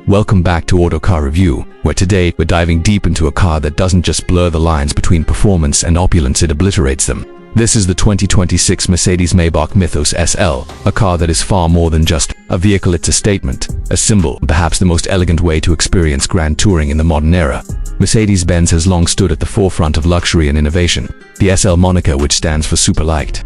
Welcome back to Auto Car Review, where today we're diving deep into a car that doesn't just blur the lines between performance and opulence, it obliterates them. This is the 2026 Mercedes Maybach Mythos SL, a car that is far more than just a vehicle. It's a statement, a symbol, perhaps the most elegant way to experience grand touring in the modern era. Mercedes-Benz has long stood at the forefront of luxury and innovation. The SL moniker, which stands for super light,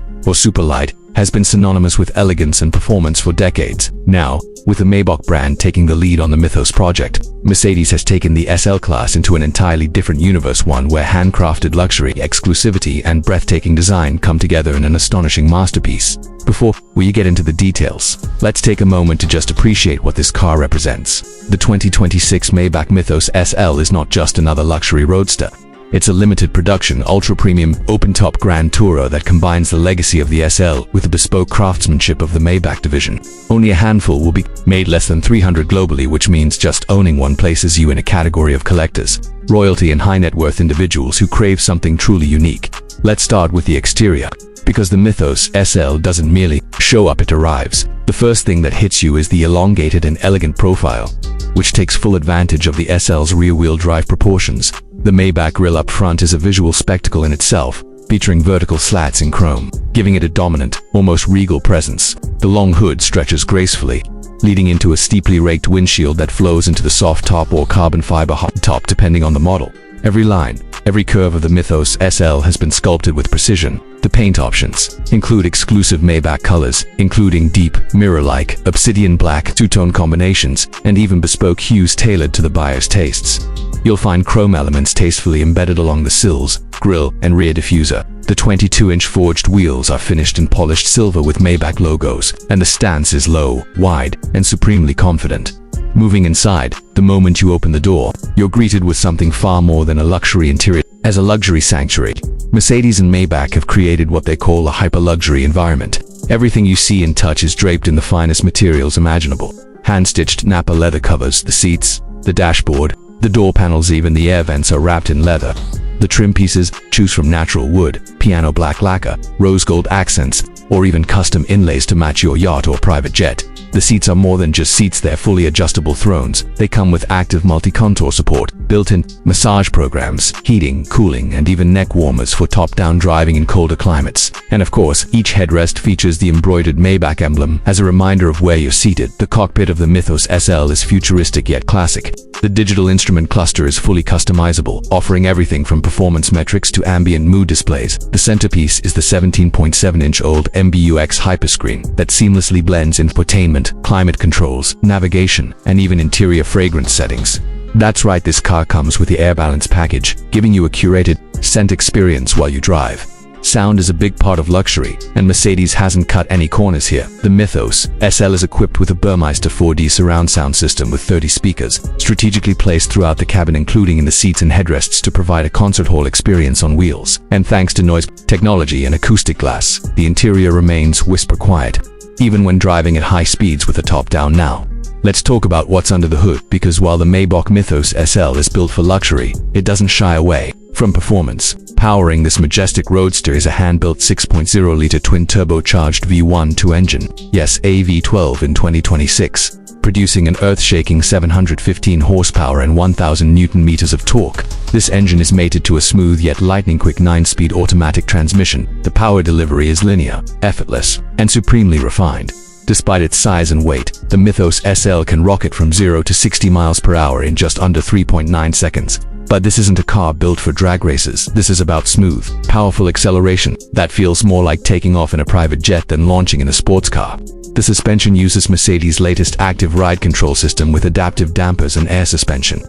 has been synonymous with elegance and performance for decades. Now, with the Maybach brand taking the lead on the Mythos project, Mercedes has taken the SL class into an entirely different universe, one where handcrafted luxury, exclusivity, and breathtaking design come together in an astonishing masterpiece. Before we get into the details, let's take a moment to just appreciate what this car represents. The 2026 Maybach Mythos SL is not just another luxury roadster. It's a limited production, ultra-premium, open-top grand tourer that combines the legacy of the SL with the bespoke craftsmanship of the Maybach division. Only a handful will be made, less than 300 globally, which means just owning one places you in a category of collectors, royalty, and high-net-worth individuals who crave something truly unique. Let's start with the exterior, because the Mythos SL doesn't merely show up, it arrives. The first thing that hits you is the elongated and elegant profile, which takes full advantage of the SL's rear-wheel drive proportions. The Maybach grille up front is a visual spectacle in itself, featuring vertical slats in chrome, giving it a dominant, almost regal presence. The long hood stretches gracefully, leading into a steeply raked windshield that flows into the soft top or carbon fiber hot top depending on the model. Every line, every curve of the Mythos SL has been sculpted with precision. The paint options include exclusive Maybach colors, including deep, mirror-like, obsidian black, two-tone combinations, and even bespoke hues tailored to the buyer's tastes. You'll find chrome elements tastefully embedded along the sills, grille, and rear diffuser. The 22-inch forged wheels are finished in polished silver with Maybach logos, and the stance is low, wide, and supremely confident. Moving inside, the moment you open the door, you're greeted with something far more than a luxury interior. As a luxury sanctuary, Mercedes and Maybach have created what they call a hyper-luxury environment. Everything you see and touch is draped in the finest materials imaginable. Hand-stitched Napa leather covers the seats, the dashboard, the door panels, even the air vents are wrapped in leather. The trim pieces choose from natural wood, piano black lacquer, rose gold accents, or even custom inlays to match your yacht or private jet. The seats are more than just seats, they're fully adjustable thrones. They come with active multi-contour support, built-in massage programs, heating, cooling, and even neck warmers for top-down driving in colder climates. And of course, each headrest features the embroidered Maybach emblem as a reminder of where you're seated. The cockpit of the Mythos SL is futuristic yet classic. The digital instrument cluster is fully customizable, offering everything from performance metrics to ambient mood displays. The centerpiece is the 17.7-inch old MBUX hyperscreen that seamlessly blends infotainment, climate controls, navigation, and even interior fragrance settings. That's right, this car comes with the Air Balance package, giving you a curated scent experience while you drive. Sound is a big part of luxury, and Mercedes hasn't cut any corners here. The Mythos SL is equipped with a Burmeister 4D surround sound system with 30 speakers, strategically placed throughout the cabin, including in the seats and headrests, to provide a concert hall experience on wheels. And thanks to noise technology and acoustic glass, the interior remains whisper quiet, even when driving at high speeds with the top down. Now, let's talk about what's under the hood, because while the Maybach Mythos SL is built for luxury, it doesn't shy away from performance. Powering this majestic roadster is a hand-built 6.0-liter twin-turbocharged V12 engine. Yes, a V12 in 2026, producing an earth-shaking 715 horsepower and 1,000 Newton-meters of torque. This engine is mated to a smooth yet lightning-quick 9-speed automatic transmission. The power delivery is linear, effortless, and supremely refined. Despite its size and weight, the Mythos SL can rocket from 0 to 60 miles per hour in just under 3.9 seconds. But this isn't a car built for drag races. This is about smooth, powerful acceleration that feels more like taking off in a private jet than launching in a sports car. The suspension uses Mercedes' latest active ride control system with adaptive dampers and air suspension,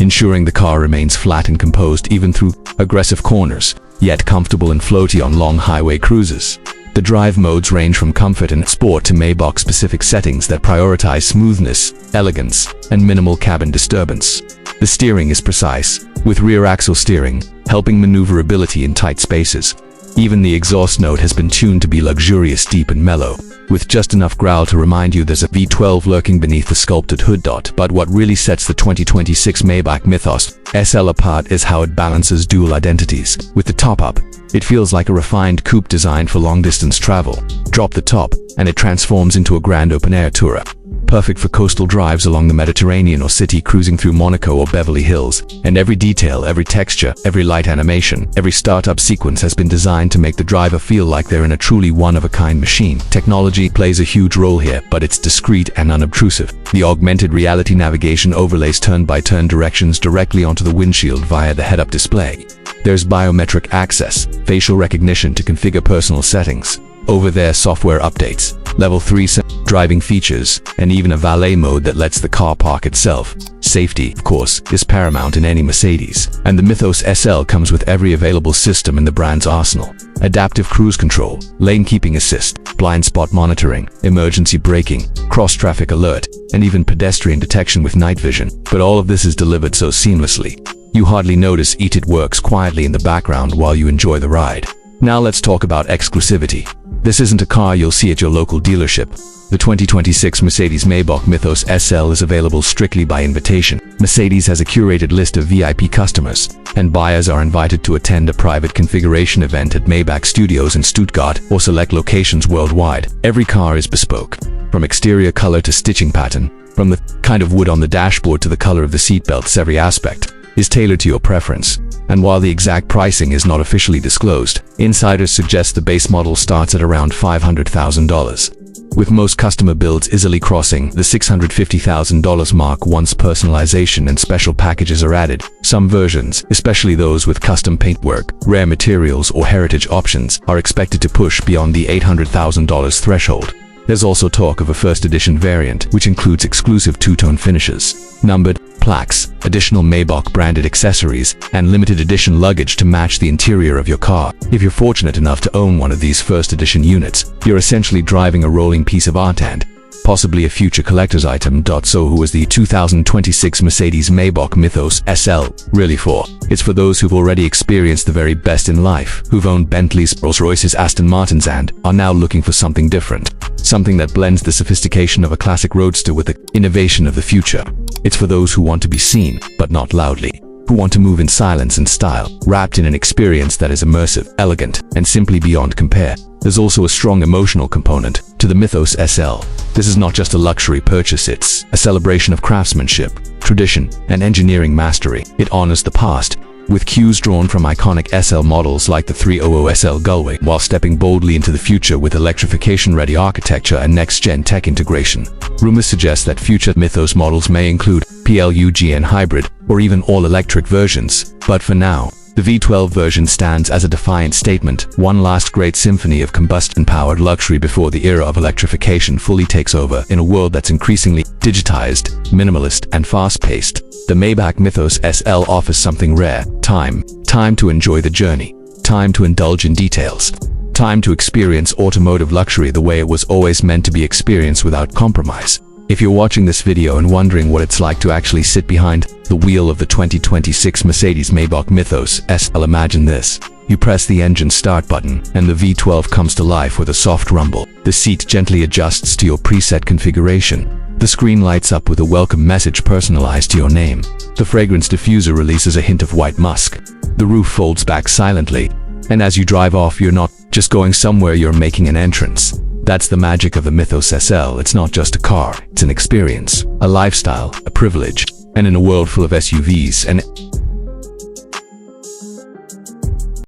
ensuring the car remains flat and composed even through aggressive corners, yet comfortable and floaty on long highway cruises. The drive modes range from comfort and sport to Maybach-specific settings that prioritize smoothness, elegance, and minimal cabin disturbance. The steering is precise, with rear axle steering, helping maneuverability in tight spaces. Even the exhaust note has been tuned to be luxurious, deep, and mellow, with just enough growl to remind you there's a V12 lurking beneath the sculpted hood. But what really sets the 2026 Maybach Mythos SL apart is how it balances dual identities. With the top up, it feels like a refined coupe designed for long-distance travel. Drop the top, and it transforms into a grand open-air tourer. Perfect for coastal drives along the Mediterranean or city cruising through Monaco or Beverly Hills. And every detail, every texture, every light animation, every startup sequence has been designed to make the driver feel like they're in a truly one-of-a-kind machine. Technology plays a huge role here, but it's discreet and unobtrusive. The augmented reality navigation overlays turn-by-turn directions directly onto the windshield via the head-up display. There's biometric access, facial recognition to configure personal settings, over-the-air software updates, level 3 driving features, and even a valet mode that lets the car park itself. Safety, of course, is paramount in any Mercedes, and the Mythos SL comes with every available system in the brand's arsenal. Adaptive cruise control, lane keeping assist, blind spot monitoring, emergency braking, cross-traffic alert, and even pedestrian detection with night vision. But all of this is delivered so seamlessly, you hardly notice it works quietly in the background while you enjoy the ride. Now let's talk about exclusivity. This isn't a car you'll see at your local dealership. The 2026 Mercedes Maybach Mythos SL is available strictly by invitation. Mercedes has a curated list of VIP customers, and buyers are invited to attend a private configuration event at Maybach Studios in Stuttgart or select locations worldwide. Every car is bespoke, from exterior color to stitching pattern, from the kind of wood on the dashboard to the color of the seatbelts. Every aspect is tailored to your preference. And while the exact pricing is not officially disclosed, insiders suggest the base model starts at around $500,000, with most customer builds easily crossing the $650,000 mark once personalization and special packages are added. Some versions, especially those with custom paintwork, rare materials, or heritage options, are expected to push beyond the $800,000 threshold. There's also talk of a first edition variant, which includes exclusive two-tone finishes, numbered plaques, additional Maybach branded accessories, and limited edition luggage to match the interior of your car. If you're fortunate enough to own one of these first edition units, you're essentially driving a rolling piece of art and possibly a future collector's item. So who is the 2026 Mercedes Maybach Mythos SL really for? It's for those who've already experienced the very best in life, who've owned Bentleys, Rolls-Royces, Aston Martins, and are now looking for something different. Something that blends the sophistication of a classic roadster with the innovation of the future. It's for those who want to be seen, but not loudly. Who want to move in silence and style, wrapped in an experience that is immersive, elegant, and simply beyond compare. There's also a strong emotional component to the Mythos SL. This is not just a luxury purchase, it's a celebration of craftsmanship, tradition, and engineering mastery. It honors the past, with cues drawn from iconic SL models like the 300 SL Gullwing, while stepping boldly into the future with electrification-ready architecture and next-gen tech integration. Rumors suggest that future Mythos models may include plug and hybrid, or even all-electric versions. But for now, the V12 version stands as a defiant statement, one last great symphony of combustion-powered luxury before the era of electrification fully takes over. In a world that's increasingly digitized, minimalist, and fast-paced, the Maybach Mythos SL offers something rare: time. Time to enjoy the journey. Time to indulge in details. Time to experience automotive luxury the way it was always meant to be experienced without compromise. If you're watching this video and wondering what it's like to actually sit behind the wheel of the 2026 Mercedes Maybach Mythos SL, imagine this. You press the engine start button, and the V12 comes to life with a soft rumble. The seat gently adjusts to your preset configuration. The screen lights up with a welcome message personalized to your name. The fragrance diffuser releases a hint of white musk. The roof folds back silently, and as you drive off, you're not just going somewhere, you're making an entrance. That's the magic of the Mythos SL. It's not just a car, it's an experience, a lifestyle, a privilege. And in a world full of SUVs and